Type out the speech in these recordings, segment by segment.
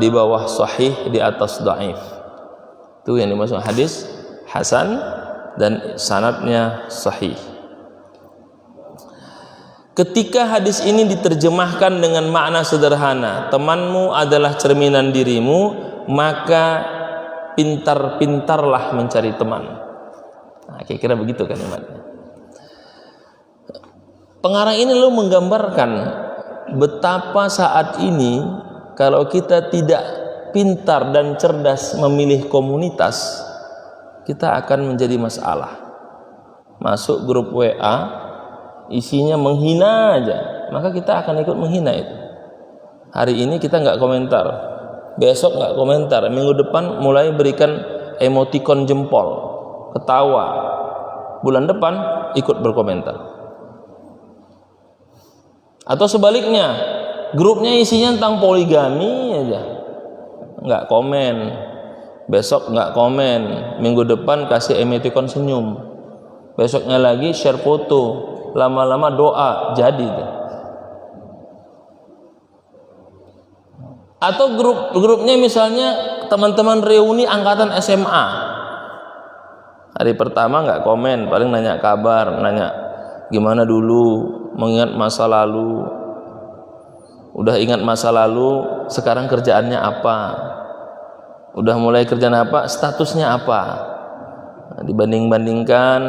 di bawah sahih, di atas dhaif. Itu yang dimaksud hadis hasan dan sanadnya sahih. Ketika hadis ini diterjemahkan dengan makna sederhana, temanmu adalah cerminan dirimu, maka pintar-pintarlah mencari teman. Nah, kira-kira begitu kalimatnya. Pengarang ini lalu menggambarkan betapa saat ini kalau kita tidak pintar dan cerdas memilih komunitas, kita akan menjadi masalah. Masuk grup WA, isinya menghina aja, maka kita akan ikut menghina itu. Hari ini kita nggak komentar, besok nggak komentar, minggu depan mulai berikan emotikon jempol, ketawa, bulan depan ikut berkomentar. Atau sebaliknya, grupnya isinya tentang poligami aja, nggak komen, besok nggak komen, minggu depan kasih emotikon senyum, besoknya lagi share foto, lama-lama doa jadi. Atau grupnya misalnya teman-teman reuni angkatan SMA, hari pertama nggak komen, paling nanya kabar, nanya gimana dulu, mengingat masa lalu. Udah ingat masa lalu, sekarang kerjaannya apa, udah mulai kerjaan apa, statusnya apa, dibanding-bandingkan,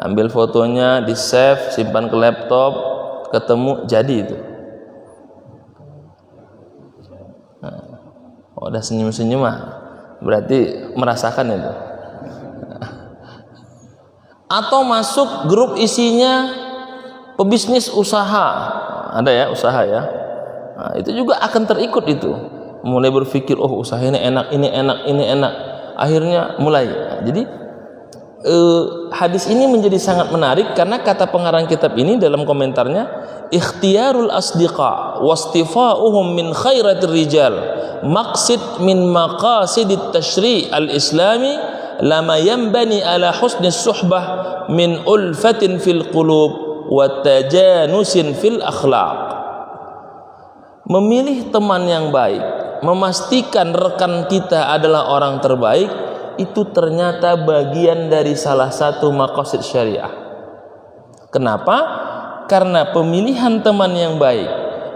ambil fotonya, di save, simpan ke laptop, ketemu jadi itu. Oh, udah senyum-senyum mah berarti merasakan itu. Atau masuk grup isinya pebisnis usaha, ada ya usaha ya. Nah, itu juga akan terikut itu. Mulai berpikir, oh usaha ini enak, ini enak, ini enak. Akhirnya mulai. Jadi hadis ini menjadi sangat menarik karena kata pengarang kitab ini dalam komentarnya, ikhtiyarul asdiqa wastifa'uhum min khairatir rijal maqsid min maqasidit tashri' al-islami lama yanbani ala husnis suhbah min ulfatin fil qulub wa tajanusin fil akhlaq. Memilih teman yang baik, memastikan rekan kita adalah orang terbaik, itu ternyata bagian dari salah satu maqasid syariah. Kenapa? Karena pemilihan teman yang baik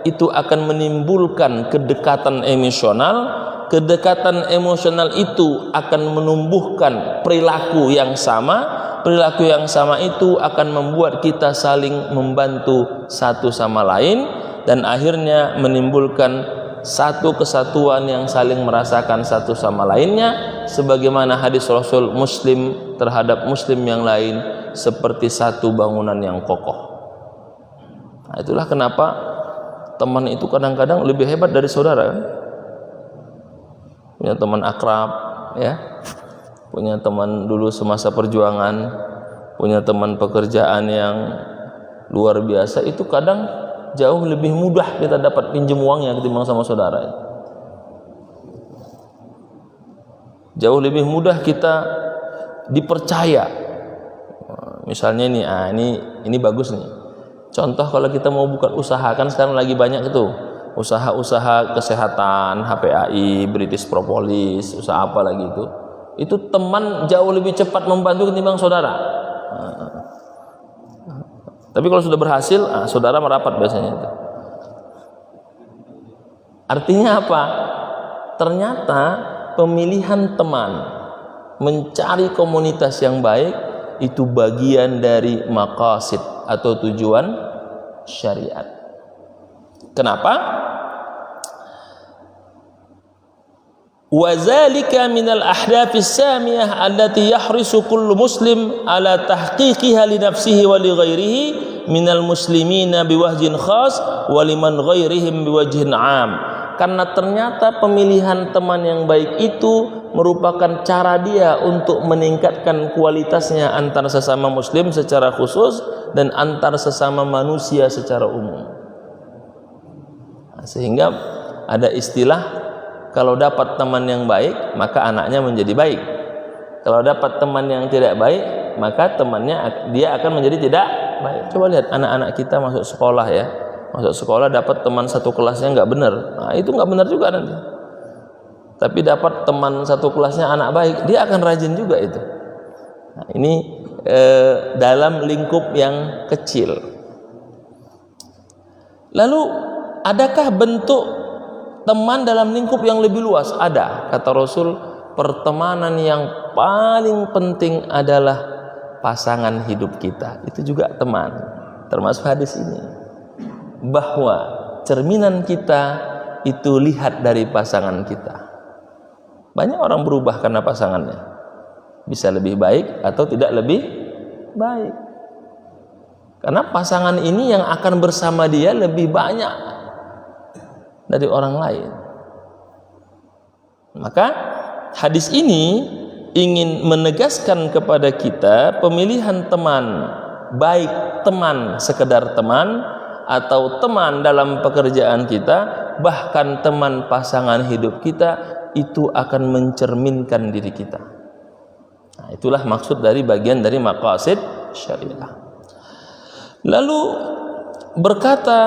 itu akan menimbulkan kedekatan emosional. Kedekatan emosional itu akan menumbuhkan perilaku yang sama. Perilaku yang sama itu akan membuat kita saling membantu satu sama lain, dan akhirnya menimbulkan satu kesatuan yang saling merasakan satu sama lainnya, sebagaimana hadis Rasul, muslim terhadap muslim yang lain seperti satu bangunan yang kokoh. Nah, itulah kenapa teman itu kadang-kadang lebih hebat dari saudara kan? Punya teman akrab ya, punya teman dulu semasa perjuangan, punya teman pekerjaan yang luar biasa, itu kadang jauh lebih mudah kita dapat pinjam uangnya ketimbang sama saudara. Jauh lebih mudah kita dipercaya. Misalnya ini bagus nih. Contoh kalau kita mau buka usaha, kan sekarang lagi banyak itu usaha-usaha kesehatan, HPAI, British Propolis, usaha apa lagi itu. Itu teman jauh lebih cepat membantu ketimbang saudara. Tapi kalau sudah berhasil, saudara merapat biasanya itu. Artinya apa? Ternyata pemilihan teman, mencari komunitas yang baik, itu bagian dari maqasid atau tujuan syariat. Kenapa? Wazalika minal ahdafis samiyah allati yahrisu kullu muslim ala tahqiqiha li nafsihi wa li ghairihi minal muslimina biwajhin khas wa liman ghairihim biwajhin 'am. Karena ternyata pemilihan teman yang baik itu merupakan cara dia untuk meningkatkan kualitasnya antar sesama muslim secara khusus dan antar sesama manusia secara umum. Sehingga ada istilah, kalau dapat teman yang baik maka anaknya menjadi baik. Kalau dapat teman yang tidak baik maka temannya dia akan menjadi tidak baik. Coba lihat anak-anak kita masuk sekolah ya, Masuk sekolah dapat teman satu kelasnya nggak benar, nah itu nggak benar juga nanti. Tapi dapat teman satu kelasnya anak baik, dia akan rajin juga itu. Nah, ini dalam lingkup yang kecil. Lalu adakah bentuk teman dalam lingkup yang lebih luas? Ada. Kata Rasul, pertemanan yang paling penting adalah pasangan hidup kita. Itu juga teman. Termasuk hadis ini, bahwa cerminan kita itu lihat dari pasangan kita. Banyak orang berubah karena pasangannya, bisa lebih baik atau tidak lebih baik, karena pasangan ini yang akan bersama dia lebih banyak dari orang lain. Maka hadis ini ingin menegaskan kepada kita pemilihan teman, baik teman sekedar teman atau teman dalam pekerjaan kita, bahkan teman pasangan hidup kita, itu akan mencerminkan diri kita. Nah, itulah maksud dari bagian dari maqasid syariah. Lalu berkata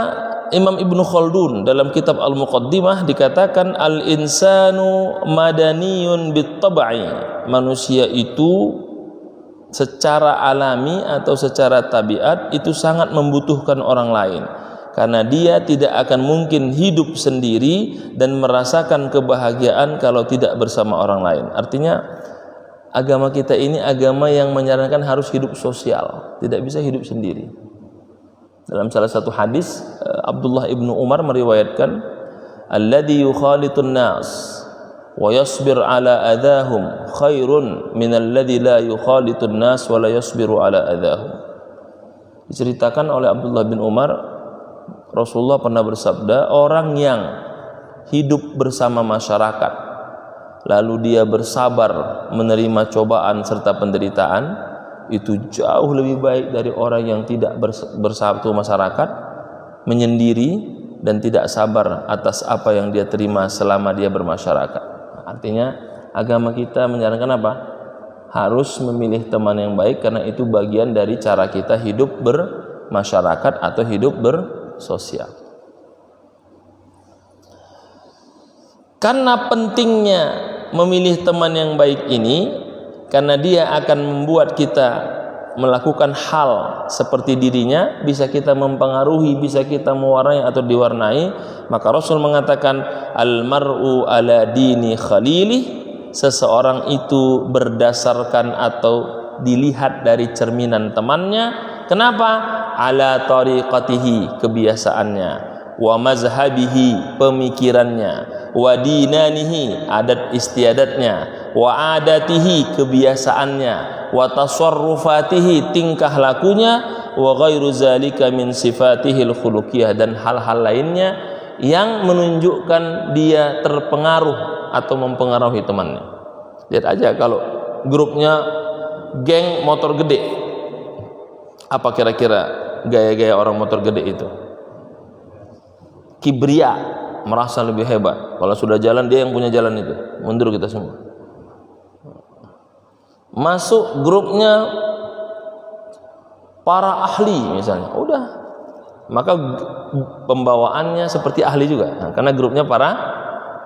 Imam Ibnu Khaldun dalam kitab Al-Muqaddimah, dikatakan al-insanu madaniyun bit-tab'i. Manusia itu secara alami atau secara tabiat itu sangat membutuhkan orang lain, karena dia tidak akan mungkin hidup sendiri dan merasakan kebahagiaan kalau tidak bersama orang lain. Artinya agama kita ini agama yang menyarankan harus hidup sosial, tidak bisa hidup sendiri. Dalam salah satu hadis, Abdullah ibnu Umar meriwayatkan, alladhi yukhalitun nas wa yasbir ala adahum khairun min alladhi la yukhalitun nas wa la yasbiru ala adahum. Diceritakan oleh Abdullah bin Umar, Rasulullah pernah bersabda, orang yang hidup bersama masyarakat lalu dia bersabar menerima cobaan serta penderitaan, itu jauh lebih baik dari orang yang tidak bersatu masyarakat, menyendiri dan tidak sabar atas apa yang dia terima selama dia bermasyarakat. Artinya agama kita menyarankan apa? Harus memilih teman yang baik, karena itu bagian dari cara kita hidup bermasyarakat atau hidup bersosial. Karena pentingnya memilih teman yang baik ini, karena dia akan membuat kita melakukan hal seperti dirinya, bisa kita mempengaruhi, bisa kita mewarnai atau diwarnai. Maka Rasul mengatakan, al-mar'u ala dini khalilih, seseorang itu berdasarkan atau dilihat dari cerminan temannya. Kenapa? Ala tariqatihi, kebiasaannya, wa mazhabihi, pemikirannya, wa dinanihi, adat istiadatnya, wa adatihi, kebiasaannya, wa tasarrufatihi, tingkah lakunya, wa ghairu zalika min sifatihil khuluqiyah, dan hal-hal lainnya yang menunjukkan dia terpengaruh atau mempengaruhi temannya. Lihat aja kalau grupnya geng motor gede, apa kira-kira gaya-gaya orang motor gede itu? Kibria, merasa lebih hebat. Kalau sudah jalan, dia yang punya jalan itu. Mundur kita semua. Masuk grupnya para ahli misalnya, udah, maka pembawaannya seperti ahli juga. Nah, karena grupnya para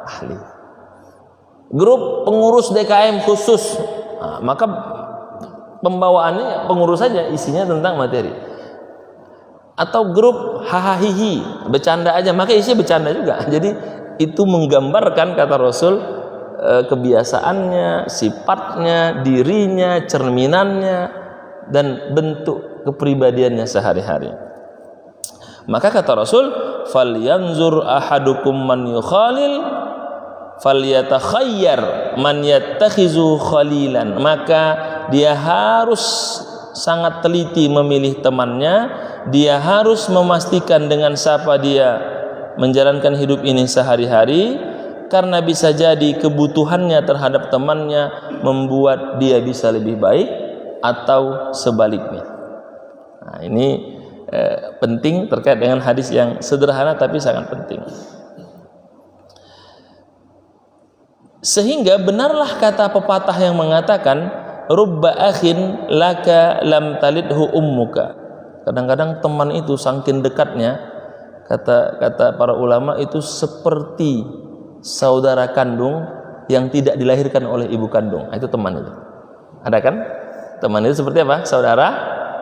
ahli. Grup pengurus DKM khusus, nah, maka pembawaannya pengurus saja, isinya tentang materi. Atau grup hahahihi, bercanda aja, maka isinya bercanda juga. Jadi itu menggambarkan, kata Rasul, kebiasaannya, sifatnya, dirinya, cerminannya, dan bentuk kepribadiannya sehari-hari. Maka kata Rasul, falyanzur ahadukum man yukhalil falyatakhayyar man yattakhizu khalilan. Maka dia harus sangat teliti memilih temannya, dia harus memastikan dengan siapa dia menjalankan hidup ini sehari-hari, karena bisa jadi kebutuhannya terhadap temannya membuat dia bisa lebih baik atau sebaliknya. Nah, ini penting terkait dengan hadis yang sederhana tapi sangat penting. Sehingga benarlah kata pepatah yang mengatakan, rubba akhin laka lam talidhu ummuka. Kadang-kadang teman itu saking dekatnya, Kata para ulama itu seperti saudara kandung yang tidak dilahirkan oleh ibu kandung. Itu teman itu. Ada kan? Teman itu seperti apa? Saudara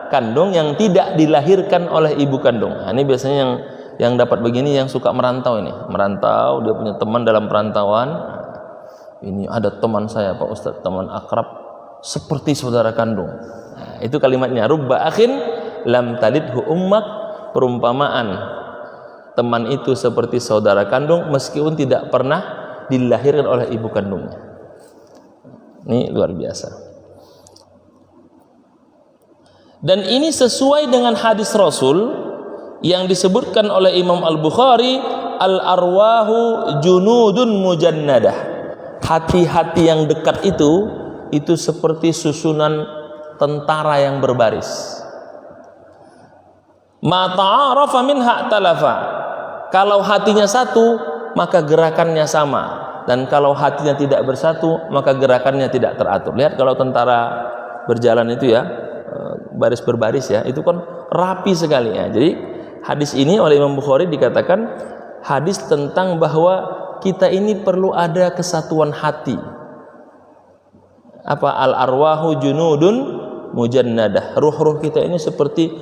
kandung yang tidak dilahirkan oleh ibu kandung. Nah, ini biasanya yang dapat begini yang suka merantau ini. Merantau, dia punya teman dalam perantauan. Ini ada teman saya Pak Ustadz, teman akrab seperti saudara kandung. Nah, itu kalimatnya rubba akhin lam talidhu ummak, perumpamaan teman itu seperti saudara kandung meskipun tidak pernah dilahirkan oleh ibu kandungnya. Ini luar biasa. Dan ini sesuai dengan hadis Rasul yang disebutkan oleh Imam Al-Bukhari, al-arwahu junudun mujannadah. Hati-hati yang dekat itu seperti susunan tentara yang berbaris. Ma ta'arafa minha talafa. Kalau hatinya satu, maka gerakannya sama, dan kalau hatinya tidak bersatu, maka gerakannya tidak teratur. Lihat kalau tentara berjalan itu ya, baris berbaris ya, itu kan rapi sekali ya. Jadi hadis ini oleh Imam Bukhari dikatakan hadis tentang bahwa kita ini perlu ada kesatuan hati. Apa? Al-arwahu junudun mujannadah. Ruh-ruh kita ini seperti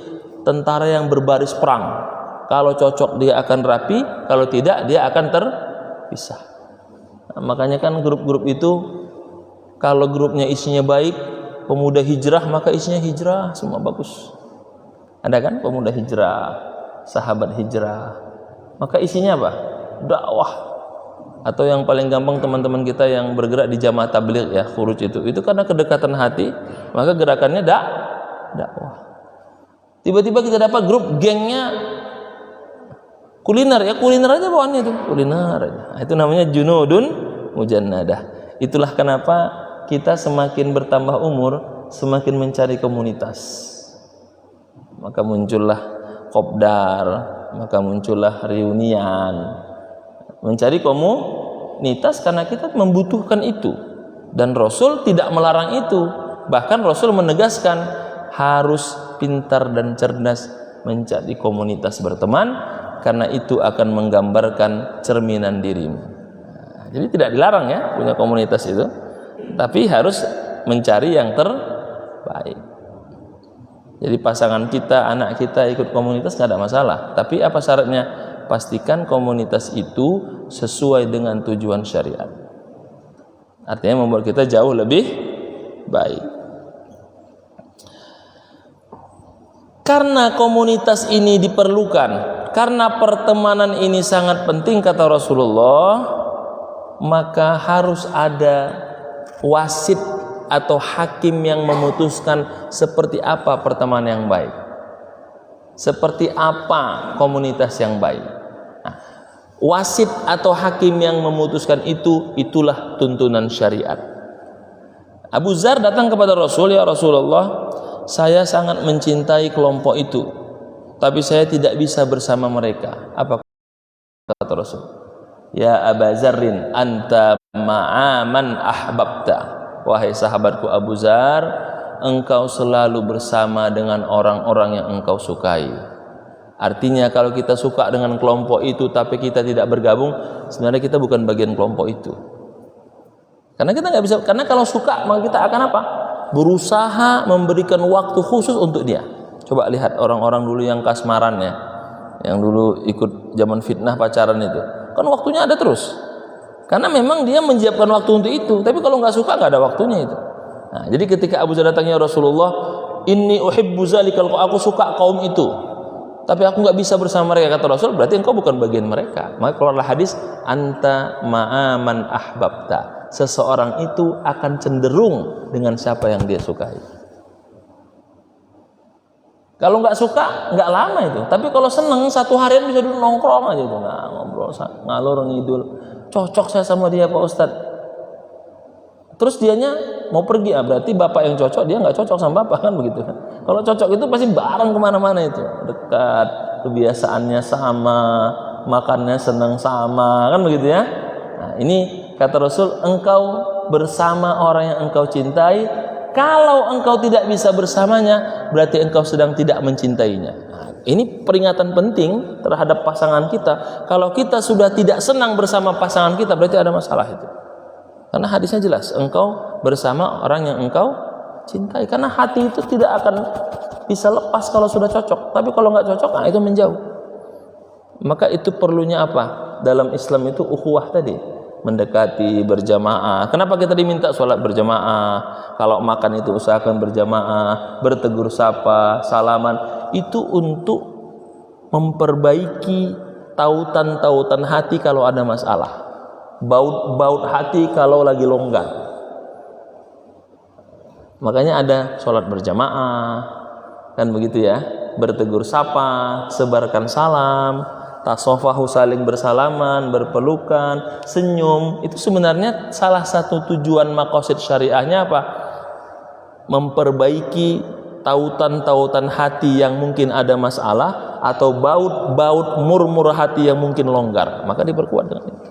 tentara yang berbaris perang. Kalau cocok dia akan rapi, kalau tidak dia akan terpisah. Nah, makanya kan grup-grup itu kalau grupnya isinya baik, pemuda hijrah, maka isinya hijrah, semua bagus. Ada kan pemuda hijrah, sahabat hijrah, maka isinya apa? Dakwah. Atau yang paling gampang teman-teman kita yang bergerak di jamaah tabligh ya, khuruj itu karena kedekatan hati, maka gerakannya dakwah. Tiba-tiba kita dapat grup gengnya kuliner ya, kuliner aja bawaannya itu, kuliner aja. Nah, itu namanya junudun mujannadah. Itulah kenapa kita semakin bertambah umur, semakin mencari komunitas. Maka muncullah kopdar, maka muncullah reunian. Mencari komunitas karena kita membutuhkan itu. Dan Rasul tidak melarang itu. Bahkan Rasul menegaskan harus pintar dan cerdas mencari komunitas berteman, karena itu akan menggambarkan cerminan dirimu. Nah, jadi tidak dilarang ya punya komunitas itu, tapi harus mencari yang terbaik. Jadi pasangan kita, anak kita ikut komunitas nggak ada masalah, tapi apa syaratnya? Pastikan komunitas itu sesuai dengan tujuan syariat. Artinya membuat kita jauh lebih baik. Karena komunitas ini diperlukan, karena pertemanan ini sangat penting kata Rasulullah, maka harus ada wasit atau hakim yang memutuskan seperti apa pertemanan yang baik, seperti apa komunitas yang baik. Nah, wasit atau hakim yang memutuskan itulah tuntunan syariat. Abu Dzar datang kepada Rasul, ya Rasulullah, saya sangat mencintai kelompok itu, tapi saya tidak bisa bersama mereka. Apa kata Rasul? Ya Aba Dzarrin, anta ma'aman ahbabta. Wahai sahabatku Abu Dzar, engkau selalu bersama dengan orang-orang yang engkau sukai. Artinya kalau kita suka dengan kelompok itu tapi kita tidak bergabung, sebenarnya kita bukan bagian kelompok itu. Karena kita nggak bisa, karena kalau suka maka kita akan apa? Berusaha memberikan waktu khusus untuk dia. Coba lihat orang-orang dulu yang kasmaran ya, yang dulu ikut zaman fitnah pacaran itu, kan waktunya ada terus. Karena memang dia menyiapkan waktu untuk itu. Tapi kalau nggak suka nggak ada waktunya itu. Nah, jadi ketika Abu Dzar datangnya Rasulullah, inni uhibbu zalikal, aku suka kaum itu, tapi aku nggak bisa bersama mereka, kata Rasul, berarti engkau bukan bagian mereka. Maka keluarlah hadis anta ma'aman ahbabta. Seseorang itu akan cenderung dengan siapa yang dia sukai. Kalau nggak suka nggak lama itu, tapi kalau seneng satu harian bisa dulu nongkrong aja itu, nah, ngobrol ngalor ngidul, cocok saya sama dia Pak Ustadz. Terus dianya mau pergi, berarti bapak yang cocok, dia nggak cocok sama bapak, kan begitu kan. Kalau cocok itu pasti bareng kemana-mana itu, dekat, kebiasaannya sama, makannya senang sama, kan begitu ya. Nah, ini kata Rasul, engkau bersama orang yang engkau cintai, Kalau engkau tidak bisa bersamanya, berarti engkau sedang tidak mencintainya. Nah, ini peringatan penting terhadap pasangan kita. Kalau kita sudah tidak senang bersama pasangan kita, berarti ada masalah itu. Karena hadisnya jelas, engkau bersama orang yang engkau cintai. Karena hati itu tidak akan bisa lepas kalau sudah cocok. Tapi kalau nggak cocok, nah itu menjauh. Maka itu perlunya apa? Dalam Islam itu ukhuwah tadi, mendekati berjamaah. Kenapa kita diminta sholat berjamaah? Kalau makan itu usahakan berjamaah, bertegur sapa, salaman. Itu untuk memperbaiki tautan-tautan hati kalau ada masalah. Baut hati kalau lagi longgar. Makanya ada sholat berjamaah, kan begitu ya, bertegur sapa, sebarkan salam, tasofahu, saling bersalaman, berpelukan, senyum. Itu sebenarnya salah satu tujuan maqasid syariahnya apa? Memperbaiki tautan-tautan hati yang mungkin ada masalah, atau baut murmur hati yang mungkin longgar. Maka diperkuat dengan itu.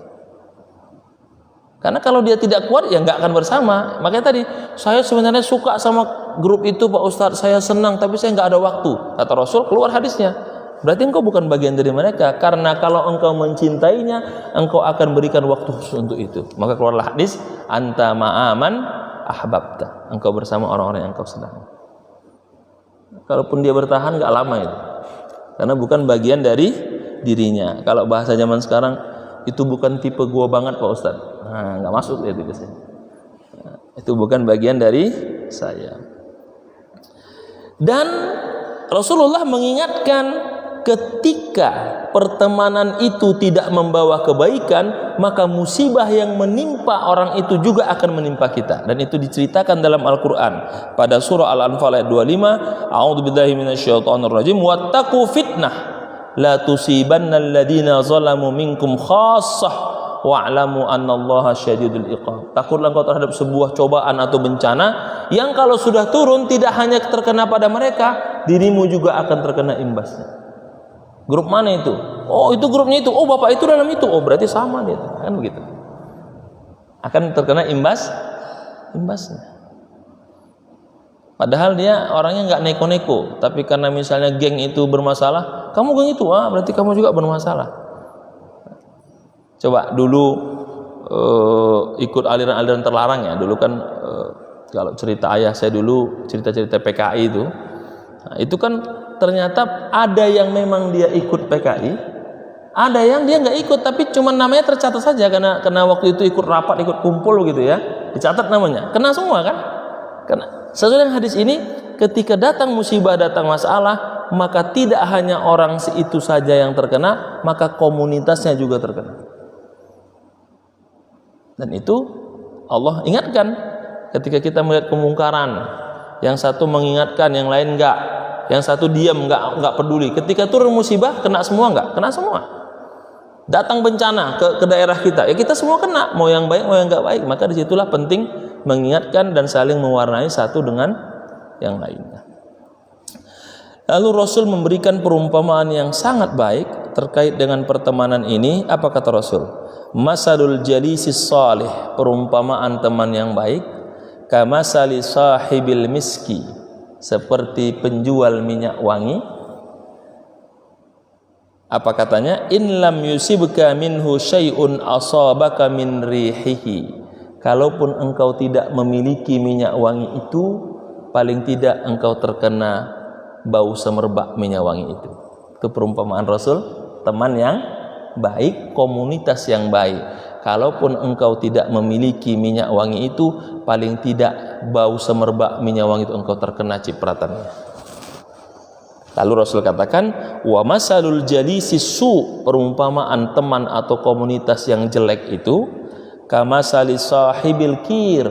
Karena kalau dia tidak kuat, ya nggak akan bersama. Makanya tadi, saya sebenarnya suka sama grup itu Pak Ustadz, saya senang, tapi saya nggak ada waktu. Kata Rasul, keluar hadisnya. Berarti engkau bukan bagian dari mereka. Karena kalau engkau mencintainya, engkau akan berikan waktu khusus untuk itu. Maka keluarlah hadis, anta ma'aman ahbabta. Engkau bersama orang-orang yang engkau senang. Kalaupun dia bertahan, nggak lama itu. Karena bukan bagian dari dirinya. Kalau bahasa zaman sekarang, itu bukan tipe gua banget Pak Ustadz. Nah, nggak masuk itu ke sini. Nah, itu bukan bagian dari saya. Dan Rasulullah mengingatkan, ketika pertemanan itu tidak membawa kebaikan, maka musibah yang menimpa orang itu juga akan menimpa kita. Dan itu diceritakan dalam Al-Quran pada surah Al-Anfal ayat 25. A'udzubillahi minasyaitonirrajim. Wattaqu fitnah la tusibanna alladhina zalamu minkum khassah wa'lamu annallaha syadidul iqab. Takutlah engkau terhadap sebuah cobaan atau bencana yang kalau sudah turun tidak hanya terkena pada mereka, dirimu juga akan terkena imbasnya. Grup mana itu? Oh, itu grupnya itu. Oh, bapak itu dalam itu. Oh, berarti sama dia. Kan begitu. Akan terkena imbasnya. Padahal dia orangnya nggak neko-neko, tapi karena misalnya geng itu bermasalah, kamu geng itu, berarti kamu juga bermasalah. Coba dulu ikut aliran-aliran terlarang ya. Dulu kan kalau cerita ayah saya dulu, cerita-cerita PKI itu kan ternyata ada yang memang dia ikut PKI, ada yang dia nggak ikut, tapi cuma namanya tercatat saja karena waktu itu ikut rapat, ikut kumpul gitu ya, dicatat namanya, kena semua kan? Karena sesuai dengan hadis ini, ketika datang musibah, datang masalah, maka tidak hanya orang itu saja yang terkena, maka komunitasnya juga terkena. Dan itu Allah ingatkan ketika kita melihat kemungkaran, yang satu mengingatkan, yang lain enggak, yang satu diam, enggak peduli. Ketika turun musibah, kena semua enggak? Kena semua. Datang bencana ke daerah kita, ya kita semua kena, mau yang baik mau yang enggak baik. Maka disitulah penting mengingatkan dan saling mewarnai satu dengan yang lainnya. Lalu Rasul memberikan perumpamaan yang sangat baik terkait dengan pertemanan ini. Apa kata Rasul? Masalul jalisis salih, perumpamaan teman yang baik, kamasali sahibil miski, seperti penjual minyak wangi. Apa katanya? In lam yusibka minhu syai'un asabaka min rihihi. Kalaupun engkau tidak memiliki minyak wangi itu, paling tidak engkau terkena bau semerbak minyak wangi itu. Itu perumpamaan Rasul, teman yang baik, komunitas yang baik. Kalaupun engkau tidak memiliki minyak wangi itu, paling tidak bau semerbak minyak wangi itu engkau terkena cipratannya. Lalu Rasul katakan, wa masalul jalisi su, perumpamaan teman atau komunitas yang jelek itu, kamasali sahibil kir,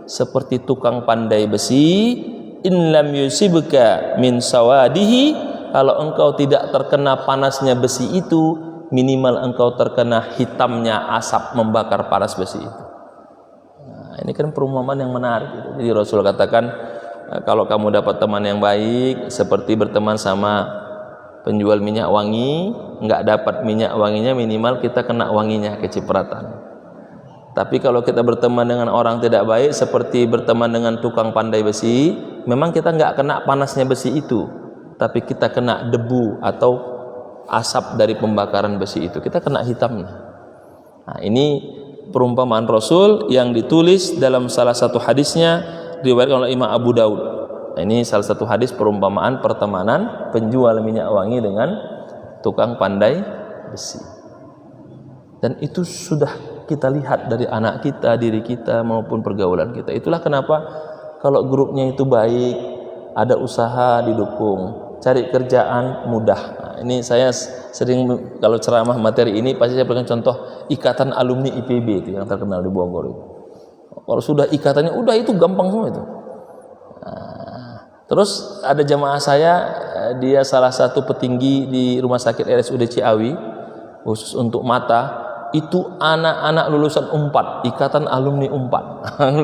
seperti tukang pandai besi. In lam yusibka min sawadihi, kalau engkau tidak terkena panasnya besi itu, minimal engkau terkena hitamnya asap membakar panas besi itu. Nah, ini kan perumpamaan yang menarik. Jadi Rasul katakan, kalau kamu dapat teman yang baik, seperti berteman sama penjual minyak wangi, nggak dapat minyak wanginya, minimal kita kena wanginya, kecipratan. Tapi kalau kita berteman dengan orang tidak baik, seperti berteman dengan tukang pandai besi, memang kita nggak kena panasnya besi itu, tapi kita kena debu atau asap dari pembakaran besi itu, kita kena hitamnya. Nah, ini perumpamaan Rasul yang ditulis dalam salah satu hadisnya, diriwayatkan oleh Imam Abu Daud. Nah, ini salah satu hadis perumpamaan pertemanan penjual minyak wangi dengan tukang pandai besi. Dan itu sudah kita lihat dari anak kita, diri kita, maupun pergaulan kita. Itulah kenapa kalau grupnya itu baik, ada usaha didukung, cari kerjaan mudah. Nah, ini saya sering kalau ceramah materi ini pasti saya berikan contoh ikatan alumni IPB itu yang terkenal di Bogor itu. Kalau sudah ikatannya udah itu gampang semua itu. Nah, terus ada jamaah saya, dia salah satu petinggi di rumah sakit RSUD Ciawi khusus untuk mata. Itu anak-anak lulusan UNPAD, ikatan alumni UNPAD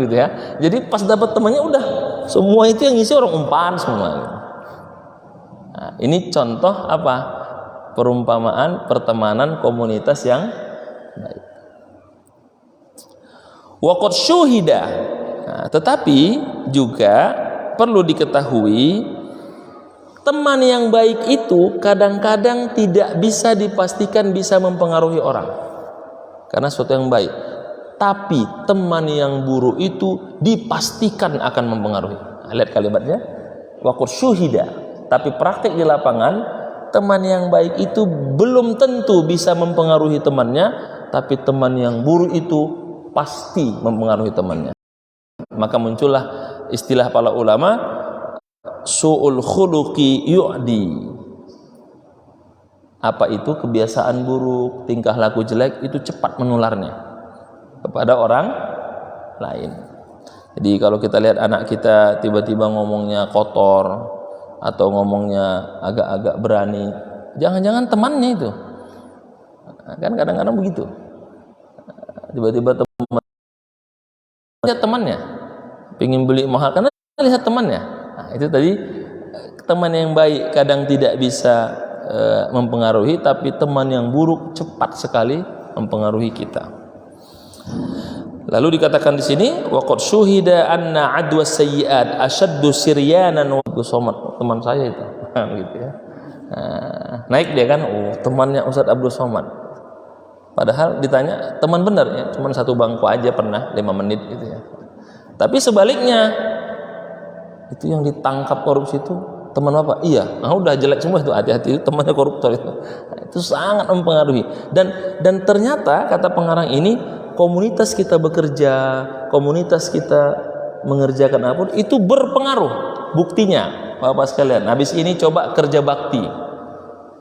gitu ya. Jadi pas dapat temannya udah semua itu yang ngisi orang UNPAD semua gitu. Nah, ini contoh apa? Perumpamaan pertemanan komunitas yang baik. Waqad syuhida. Nah, tetapi juga perlu diketahui teman yang baik itu kadang-kadang tidak bisa dipastikan bisa mempengaruhi orang. Karena sesuatu yang baik, tapi teman yang buruk itu dipastikan akan mempengaruhi. Nah, lihat kalimatnya, waqad syuhida. Tapi praktik di lapangan, teman yang baik itu belum tentu bisa mempengaruhi temannya, tapi teman yang buruk itu pasti mempengaruhi temannya. Maka muncullah istilah para ulama, su'ul khuluqi yu'di. Apa itu? Kebiasaan buruk, tingkah laku jelek itu cepat menularnya kepada orang lain. Jadi kalau kita lihat anak kita tiba-tiba ngomongnya kotor atau ngomongnya agak-agak berani, jangan-jangan temannya itu. Kan kadang-kadang begitu. Tiba-tiba temannya pengen beli mahal karena lihat temannya. Nah, itu tadi teman yang baik kadang tidak bisa mempengaruhi, tapi teman yang buruk cepat sekali mempengaruhi kita. Lalu dikatakan di sini waqad syuhida anna adwa sayyi'at ashaddu siryanan wa Somad, teman saya itu gitu ya. Naik dia kan, temannya Ustadz Abdul Somad. Padahal ditanya teman benar ya, cuma satu bangku aja pernah 5 menit gitu ya. Tapi sebaliknya itu yang ditangkap korupsi itu teman apa? Iya, nah udah jelek semua itu, hati-hati itu temannya koruptor itu. Nah, itu sangat mempengaruhi. Dan ternyata kata pengarang ini, komunitas kita bekerja, komunitas kita mengerjakan apapun itu berpengaruh. Buktinya, Bapak sekalian, habis ini coba kerja bakti.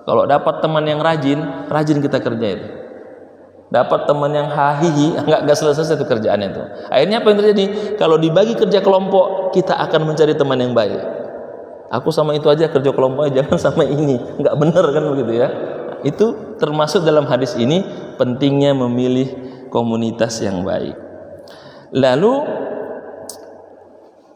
Kalau dapat teman yang rajin kita kerja itu. Dapat teman yang hahihi, enggak selesai itu kerjaannya itu. Akhirnya apa yang terjadi? Kalau dibagi kerja kelompok, kita akan mencari teman yang baik. Aku sama itu aja kerja kelompok, jangan sama ini, nggak benar kan begitu ya. Itu termasuk dalam hadis ini pentingnya memilih komunitas yang baik. Lalu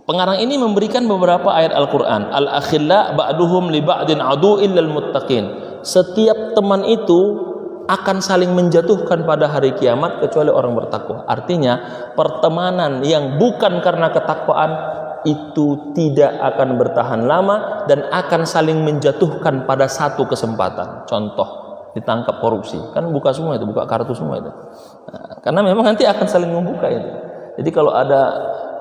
pengarang ini memberikan beberapa ayat Al-Quran. Al-akhilla ba'duhum li ba'din adu illal muttaqin. Setiap teman itu akan saling menjatuhkan pada hari kiamat kecuali orang bertakwa. Artinya pertemanan yang bukan karena ketakwaan itu tidak akan bertahan lama dan akan saling menjatuhkan pada satu kesempatan. Contoh, ditangkap korupsi, kan buka semua itu, buka kartu semua itu. Nah, karena memang nanti akan saling membuka itu. Jadi kalau ada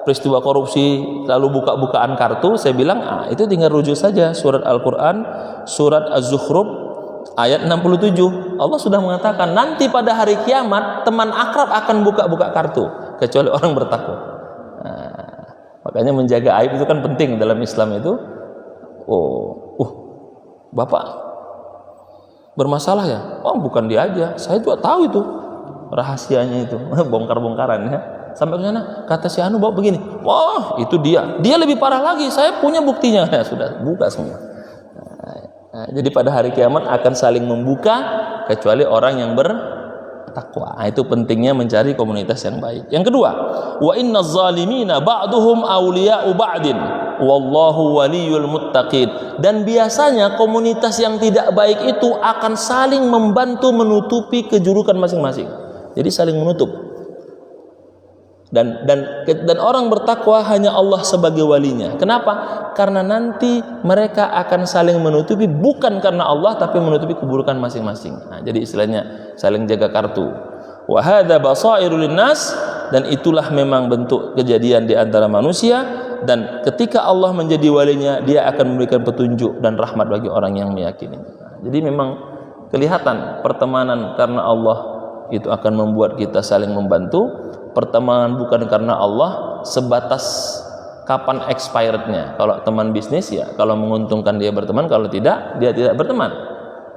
peristiwa korupsi lalu buka-bukaan kartu, saya bilang itu tinggal rujuk saja surat Al-Quran, surat Az-Zukhruf ayat 67. Allah sudah mengatakan nanti pada hari kiamat teman akrab akan buka-buka kartu kecuali orang bertakwa. Nah, makanya menjaga aib itu kan penting dalam Islam itu. Bapak bermasalah ya? Oh, bukan dia aja, saya juga tahu itu rahasianya itu, bongkar-bongkaran ya. Sampai ke sana, kata si Anu bawa begini, wah itu dia lebih parah lagi, saya punya buktinya. Ya sudah, buka semua. Jadi pada hari kiamat akan saling membuka kecuali orang yang bertakwa. Itu pentingnya mencari komunitas yang baik. Yang kedua, wa innaz zalimina ba'duhum awliya'u ba'din wallahu waliyul muttaqin. Dan biasanya komunitas yang tidak baik itu akan saling membantu menutupi kejurukan masing-masing. Jadi saling menutup. Dan orang bertakwa hanya Allah sebagai walinya. Kenapa? Karena nanti mereka akan saling menutupi, bukan karena Allah tapi menutupi keburukan masing-masing. Nah, jadi istilahnya saling jaga kartu. Wa hadza basairul linnas, dan itulah memang bentuk kejadian di antara manusia. Dan ketika Allah menjadi walinya, dia akan memberikan petunjuk dan rahmat bagi orang yang meyakini. Nah, jadi memang kelihatan pertemanan karena Allah itu akan membuat kita saling membantu. Pertemanan bukan karena Allah sebatas kapan expirednya. Kalau teman bisnis ya, kalau menguntungkan dia berteman, kalau tidak dia tidak berteman.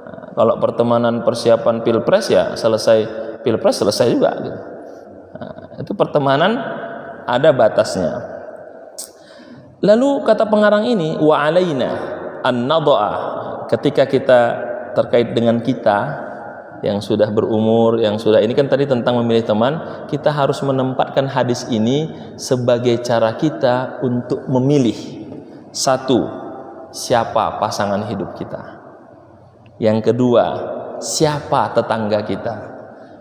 Nah, kalau pertemanan persiapan pilpres ya selesai pilpres selesai juga gitu. Nah, itu pertemanan ada batasnya. Lalu kata pengarang ini, wa alaina an-nadha'a, ketika kita terkait dengan kita yang sudah berumur, yang sudah ini kan tadi tentang memilih teman, kita harus menempatkan hadis ini sebagai cara kita untuk memilih. Satu, siapa pasangan hidup kita. Yang kedua, siapa tetangga kita.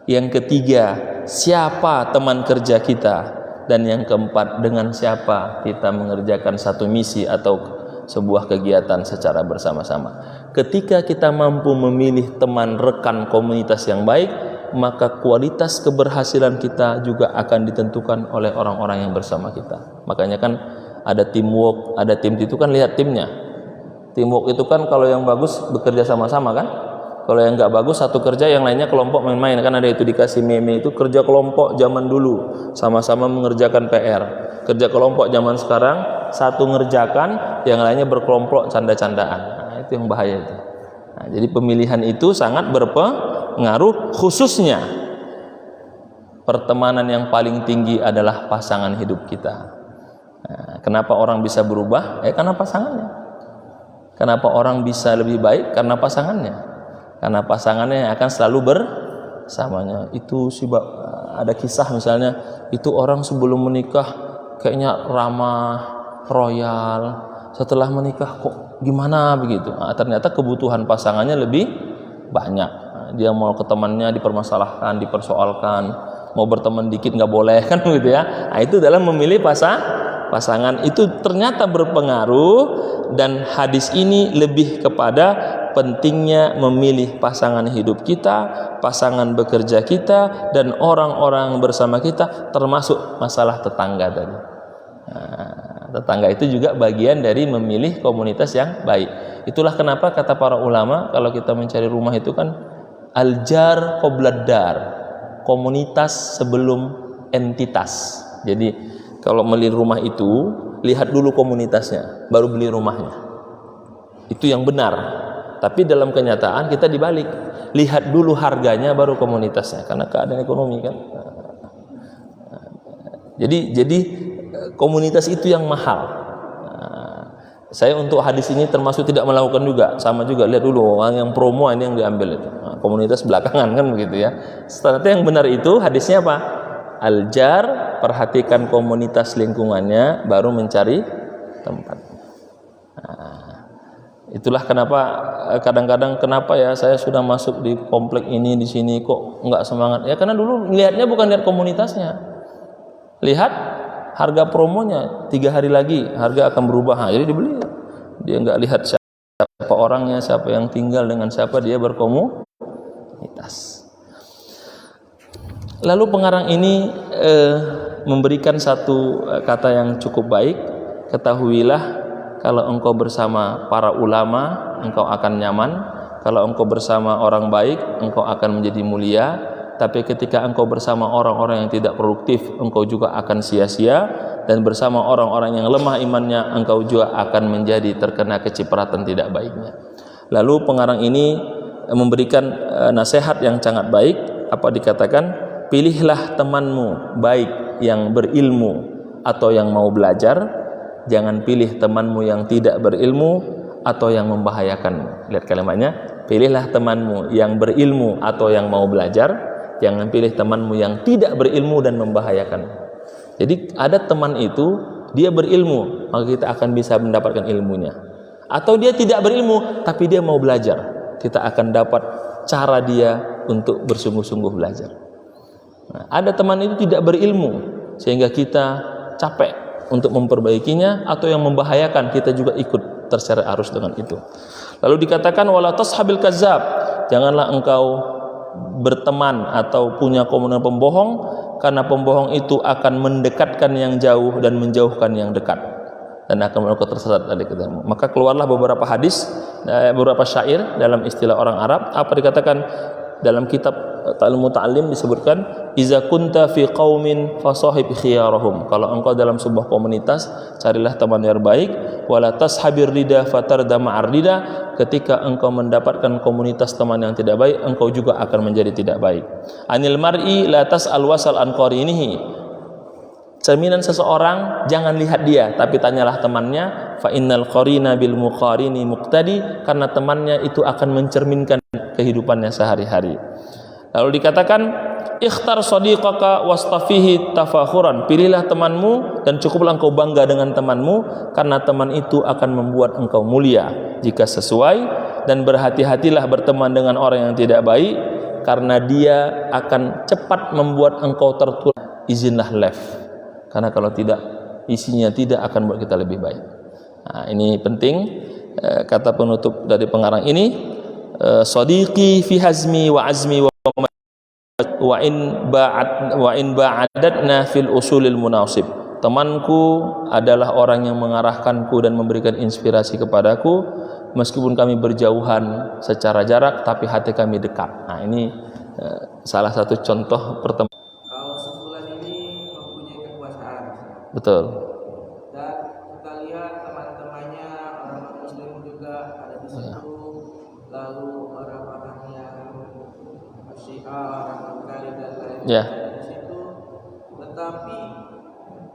Yang ketiga, siapa teman kerja kita. Dan yang keempat, dengan siapa kita mengerjakan satu misi atau sebuah kegiatan secara bersama-sama. Ketika kita mampu memilih teman, rekan, komunitas yang baik, maka kualitas keberhasilan kita juga akan ditentukan oleh orang-orang yang bersama kita. Makanya kan ada teamwork, ada tim itu kan lihat timnya. Teamwork itu kan kalau yang bagus bekerja sama-sama kan. Kalau yang nggak bagus satu kerja, yang lainnya kelompok main-main. Kan ada itu dikasih meme itu kerja kelompok zaman dulu, sama-sama mengerjakan PR. Kerja kelompok zaman sekarang satu ngerjakan, yang lainnya berkelompok canda-candaan. Nah, itu yang bahaya itu. Nah, jadi pemilihan itu sangat berpengaruh, khususnya pertemanan yang paling tinggi adalah pasangan hidup kita. Nah, kenapa orang bisa berubah? Karena pasangannya. Kenapa orang bisa lebih baik? Karena pasangannya. Karena pasangannya yang akan selalu bersamanya. Itu ada kisah misalnya, itu orang sebelum menikah kayaknya ramah, royal, setelah menikah kok gimana begitu. Nah, ternyata kebutuhan pasangannya lebih banyak. Nah, dia mau ke temannya dipermasalahkan, dipersoalkan, mau berteman dikit nggak boleh kan begitu ya. Nah, itu dalam memilih pasangan itu ternyata berpengaruh, dan hadis ini lebih kepada pentingnya memilih pasangan hidup kita, pasangan bekerja kita, dan orang-orang bersama kita, termasuk masalah tetangga tadi. Nah, tetangga itu juga bagian dari memilih komunitas yang baik. Itulah kenapa kata para ulama, kalau kita mencari rumah itu kan al-jar qoblad dar, komunitas sebelum entitas. Jadi kalau beli rumah itu lihat dulu komunitasnya, baru beli rumahnya. Itu yang benar. Tapi dalam kenyataan kita dibalik, lihat dulu harganya baru komunitasnya, karena keadaan ekonomi kan. Jadi komunitas itu yang mahal. Saya untuk hadis ini termasuk tidak melakukan juga, sama juga lihat dulu orang yang promo ini yang diambil itu. Komunitas belakangan kan begitu ya. Ternyata yang benar itu hadisnya apa? Al-jar, perhatikan komunitas lingkungannya, baru mencari tempat. Itulah kenapa kadang-kadang kenapa ya saya sudah masuk di komplek ini di sini kok nggak semangat. Ya karena dulu lihatnya bukan lihat komunitasnya, lihat harga promonya, 3 hari lagi harga akan berubah. Nah, jadi dibeli. Dia nggak lihat siapa orangnya, siapa yang tinggal, dengan siapa dia berkomunitas. Lalu pengarang ini memberikan satu kata yang cukup baik. Ketahuilah, kalau engkau bersama para ulama, engkau akan nyaman. Kalau engkau bersama orang baik, engkau akan menjadi mulia. Tapi ketika engkau bersama orang-orang yang tidak produktif, engkau juga akan sia-sia. Dan bersama orang-orang yang lemah imannya, engkau juga akan menjadi terkena kecipratan tidak baiknya. Lalu pengarang ini memberikan nasihat yang sangat baik. Apa dikatakan? Pilihlah temanmu baik yang berilmu atau yang mau belajar. Jangan pilih temanmu yang tidak berilmu atau yang membahayakan. Lihat kalimatnya, pilihlah temanmu yang berilmu atau yang mau belajar. Jangan pilih temanmu yang tidak berilmu dan membahayakan. Jadi ada teman itu dia berilmu, maka kita akan bisa mendapatkan ilmunya. Atau dia tidak berilmu tapi dia mau belajar, kita akan dapat cara dia untuk bersungguh-sungguh belajar. Nah, ada teman itu tidak berilmu, sehingga kita capek untuk memperbaikinya, atau yang membahayakan kita juga ikut terseret arus dengan itu. Lalu dikatakan wala tashabil kadzab, janganlah engkau berteman atau punya komunitas pembohong, karena pembohong itu akan mendekatkan yang jauh dan menjauhkan yang dekat, dan akan melakukan tersesat dari kita. Maka keluarlah beberapa hadis, beberapa syair dalam istilah orang Arab. Apa dikatakan dalam kitab Ta'lim Muta'allim disebutkan, iza kunta fi qaumin fasahib khiyarahum, kalau engkau dalam sebuah komunitas carilah teman yang baik, wala tashabir rida fatarda ma'ar rida, ketika engkau mendapatkan komunitas teman yang tidak baik, engkau juga akan menjadi tidak baik. Anil mar'i la tas'al wasal an qarinihi, cerminan seseorang jangan lihat dia, tapi tanyalah temannya. Fa innal qarina bil muqarini muqtadi, karena temannya itu akan mencerminkan kehidupannya sehari-hari. Lalu dikatakan ikhtar sadiqaka wastafihi tafakhuran, pilihlah temanmu dan cukuplah engkau bangga dengan temanmu, karena teman itu akan membuat engkau mulia jika sesuai, dan berhati-hatilah berteman dengan orang yang tidak baik, karena dia akan cepat membuat engkau tertular. Izinlah left, karena kalau tidak, isinya tidak akan membuat kita lebih baik. Nah, ini penting. Kata penutup dari pengarang ini, sadiqi fi hazmi wa azmi wa in ba'adatna fil usulil munasib, temanku adalah orang yang mengarahkanku dan memberikan inspirasi kepadaku, meskipun kami berjauhan secara jarak tapi hati kami dekat. Nah, ini salah satu contoh pertemuan. Kalau sebulan ini mempunyai kekuasaan, Betul. dan kita lihat teman-temannya orang muslim juga ada di situ, lalu orang-orang yang Syiah, orang Al-Qaeda dan lain-lain ada di situ. Tetapi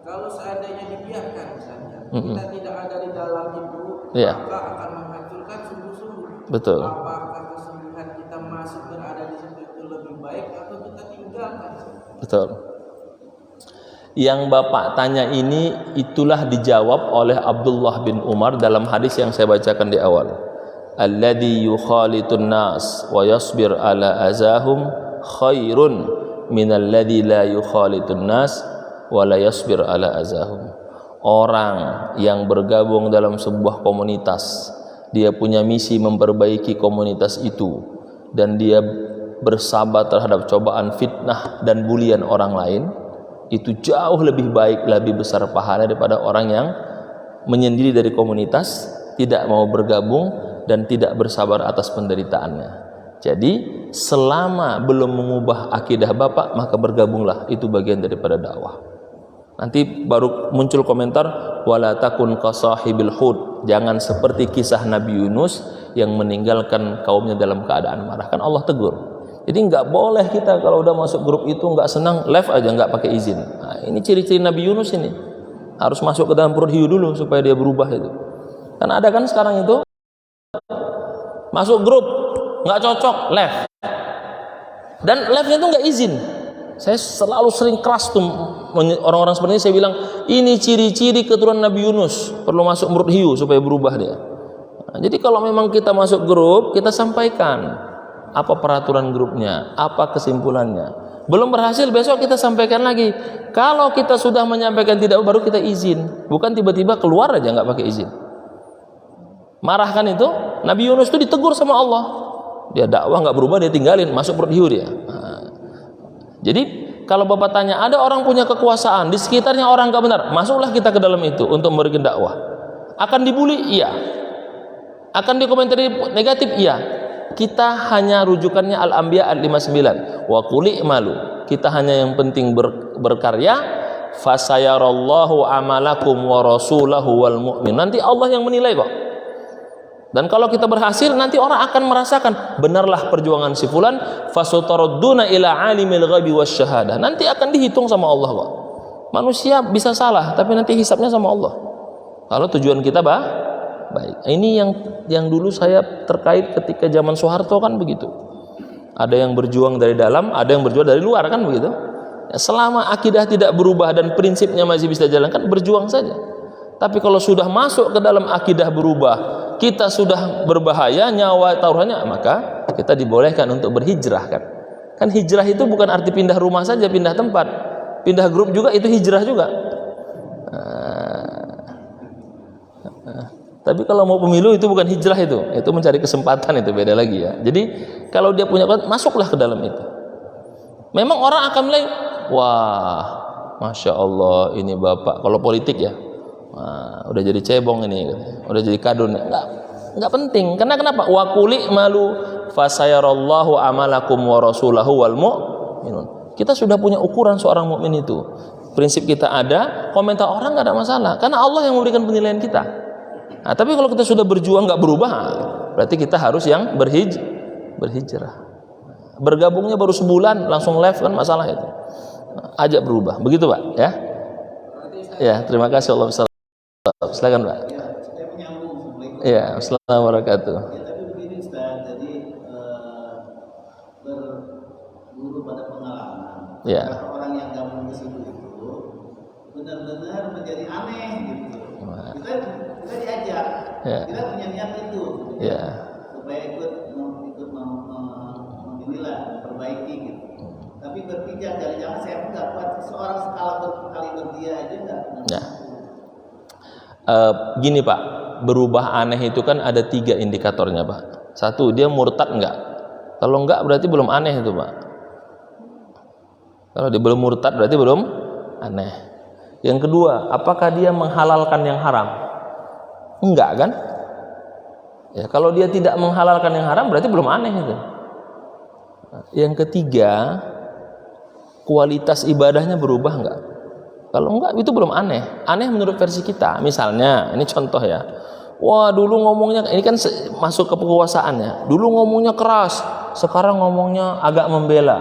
kalau seandainya dibiarkan misalnya, kita tidak ada di dalam itu, maka akan menghancurkan sungguh-sungguh. Betul. Apakah kesembuhan kita masih berada di situ itu lebih baik atau kita tinggalkan? Betul. Yang Bapak tanya ini itulah dijawab oleh Abdullah bin Umar dalam hadis yang saya bacakan di awal. Alladhi yukhalitun nas wa yasbir ala azahum khairun minalladhi la yukhalitun nas wa la yasbir ala azahum. Orang yang bergabung dalam sebuah komunitas, dia punya misi memperbaiki komunitas itu, dan dia bersabar terhadap cobaan, fitnah dan bulian orang lain, itu jauh lebih baik, lebih besar pahala daripada orang yang menyendiri dari komunitas, tidak mau bergabung dan tidak bersabar atas penderitaannya. Jadi selama belum mengubah akidah Bapak, maka bergabunglah, itu bagian daripada dakwah. Nanti baru muncul komentar wala takun qasahibil hud, jangan seperti kisah Nabi Yunus yang meninggalkan kaumnya dalam keadaan marah. Kan Allah tegur. Jadi nggak boleh kita kalau udah masuk grup itu nggak senang, left aja, nggak pakai izin. Nah, ini ciri-ciri Nabi Yunus ini. Harus masuk ke dalam perut hiu dulu supaya dia berubah itu. Kan ada kan sekarang itu, masuk grup nggak cocok, left. Dan leftnya itu nggak izin. Saya selalu sering keras tuh orang-orang seperti ini, saya bilang ini ciri-ciri keturunan Nabi Yunus, perlu masuk perut hiu supaya berubah dia. Nah, jadi kalau memang kita masuk grup, kita sampaikan apa peraturan grupnya, apa kesimpulannya. Belum berhasil, besok kita sampaikan lagi. Kalau kita sudah menyampaikan tidak, baru kita izin. Bukan tiba-tiba keluar aja nggak pakai izin. Marah kan itu? Nabi Yunus itu ditegur sama Allah. Dia dakwah nggak berubah, dia tinggalin, masuk perut hiu dia. Nah, jadi kalau Bapak tanya, ada orang punya kekuasaan, di sekitarnya orang nggak benar, masuklah kita ke dalam itu untuk memberikan dakwah. Akan dibully? Iya. Akan dikomentari negatif? Iya. Kita hanya rujukannya Al-Anbiya Al-59. Wa quli malu. Kita hanya yang penting berkarya. Fasayarallahu amalakum wa rasulahu wal mu'min. Nanti Allah yang menilai kok. Dan kalau kita berhasil, nanti orang akan merasakan benarlah perjuangan si fulan. Fasutarudduna ila alimil ghaibi wasyahadah. Nanti akan dihitung sama Allah kok. Manusia bisa salah, tapi nanti hisabnya sama Allah. Kalau tujuan kita baik. Ini yang dulu saya terkait ketika zaman Soeharto kan begitu. Ada yang berjuang dari dalam, ada yang berjuang dari luar kan begitu. Ya, selama akidah tidak berubah dan prinsipnya masih bisa jalankan, berjuang saja. Tapi kalau sudah masuk ke dalam akidah berubah, kita sudah berbahaya, nyawa taruhannya, maka kita dibolehkan untuk berhijrah kan. Kan hijrah itu bukan arti pindah rumah saja, pindah tempat. pindah grup juga itu hijrah juga. Tapi kalau mau pemilu itu bukan hijrah, itu mencari kesempatan, itu beda lagi ya. Jadi kalau dia punya kesempatan, masuklah ke dalam itu. Memang orang akan mulai, wah, masya Allah ini bapak. Kalau politik ya, wah, udah jadi cebong ini, udah jadi kadun. Enggak penting. Karena kenapa? Wa quli malu fasayarallahu amalakum wa rasulahu wal mu'minun. Kita sudah punya ukuran seorang mukmin itu. Prinsip kita ada, komentar orang nggak ada masalah. Karena Allah yang memberikan penilaian kita. Nah, tapi kalau kita sudah berjuang nggak berubah, berarti kita harus yang berhijrah. Bergabungnya baru sebulan langsung live kan masalah itu. Ajak berubah. Begitu Pak ya. Ya, terima kasih Allah. Silakan Pak. Ya, assalamualaikum warahmatullahi wabarakatuh. Ya, tapi begini Ustaz, jadi berguru pada pengalaman. Ya. Orang yang gabung ke situ itu benar-benar menjadi aneh gitu. Kita diajak, Ya. kita punya niat itu, Ya. supaya ikut inilah memperbaiki gitu. Tapi berpijak, jangan saya pun nggak kuat. Seorang sekali berdia aja nggak. Ya. Gini Pak, berubah aneh itu kan ada 3 indikatornya Pak. 1, dia murtad enggak. Kalau enggak berarti belum aneh itu Pak. Kalau dia belum murtad berarti belum aneh. Yang kedua, apakah dia menghalalkan yang haram? Enggak kan? Ya, kalau dia tidak menghalalkan yang haram berarti belum aneh itu. Yang ketiga, kualitas ibadahnya berubah enggak? Kalau enggak itu belum aneh. Aneh menurut versi kita. Misalnya, ini contoh ya. Wah, dulu ngomongnya, ini kan masuk ke kekuasaannya. Dulu ngomongnya keras, sekarang ngomongnya agak membela.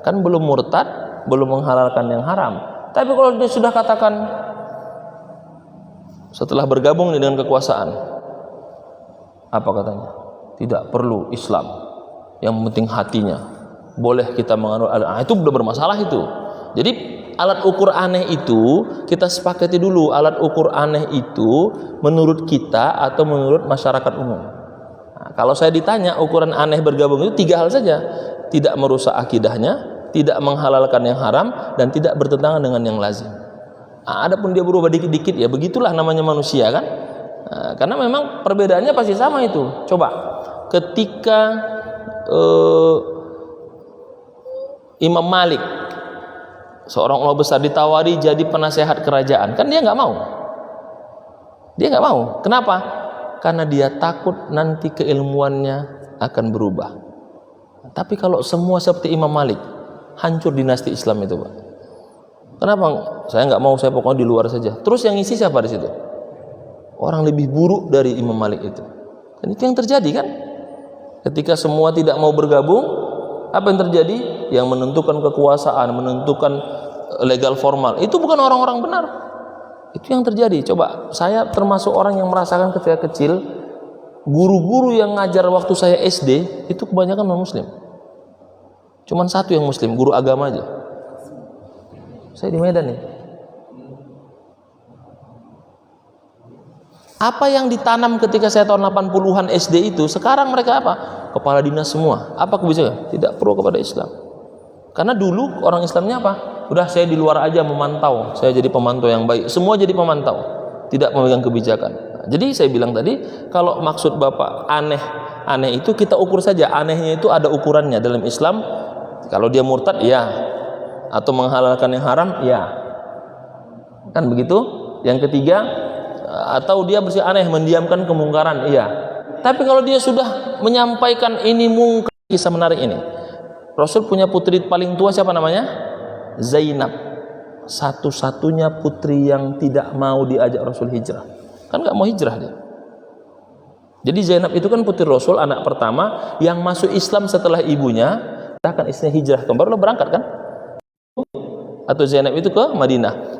Kan belum murtad, belum menghalalkan yang haram. Tapi kalau dia sudah katakan setelah bergabung dengan kekuasaan, apa katanya? Tidak perlu Islam, yang penting hatinya. Boleh kita menganut, itu udah bermasalah itu. Jadi alat ukur aneh itu kita sepakati dulu, alat ukur aneh itu menurut kita atau menurut masyarakat umum. Nah, kalau saya ditanya ukuran aneh bergabung itu 3 hal saja: tidak merusak akidahnya, tidak menghalalkan yang haram, dan tidak bertentangan dengan yang lazim. Nah, adapun dia berubah dikit-dikit, ya begitulah namanya manusia kan. Nah, karena memang perbedaannya pasti sama itu. Coba ketika Imam Malik, seorang ulama besar, ditawari jadi penasehat kerajaan, kan dia nggak mau. Dia nggak mau. Kenapa? Karena dia takut nanti keilmuannya akan berubah. Tapi kalau semua seperti Imam Malik, hancur dinasti Islam itu Pak. Kenapa? Saya nggak mau, saya pokoknya di luar saja. Terus yang ngisi siapa di situ? Orang lebih buruk dari Imam Malik itu. Dan itu yang terjadi kan? Ketika semua tidak mau bergabung, apa yang terjadi? Yang menentukan kekuasaan, menentukan legal formal, itu bukan orang-orang benar. Itu yang terjadi. Coba, saya termasuk orang yang merasakan ketika kecil, guru-guru yang ngajar waktu saya SD itu kebanyakan non-muslim. Cuman 1 yang muslim, guru agama aja. Saya di Medan nih. Apa yang ditanam ketika saya tahun 80-an SD itu, sekarang mereka apa? Kepala dinas semua. Apa kebijakan? Tidak pro kepada Islam. Karena dulu orang Islamnya apa? Udah saya di luar aja memantau. Saya jadi pemantau yang baik. Semua jadi pemantau. Tidak memegang kebijakan. Jadi saya bilang tadi, kalau maksud Bapak aneh itu kita ukur saja. Anehnya itu ada ukurannya dalam Islam. Kalau dia murtad, ya. Atau menghalalkan yang haram, ya. Kan begitu? Yang ketiga, atau dia bersih aneh, mendiamkan kemungkaran, iya. Tapi kalau dia sudah menyampaikan ini mungkar, kisah menarik ini. Rasul punya putri paling tua siapa namanya? Zainab. Satu-satunya putri yang tidak mau diajak Rasul hijrah. Kan nggak mau hijrah dia. Jadi Zainab itu kan putri Rasul, anak pertama yang masuk Islam setelah ibunya. Kan istrinya hijrah, baru berangkat kan? Atau Zainab itu ke Madinah.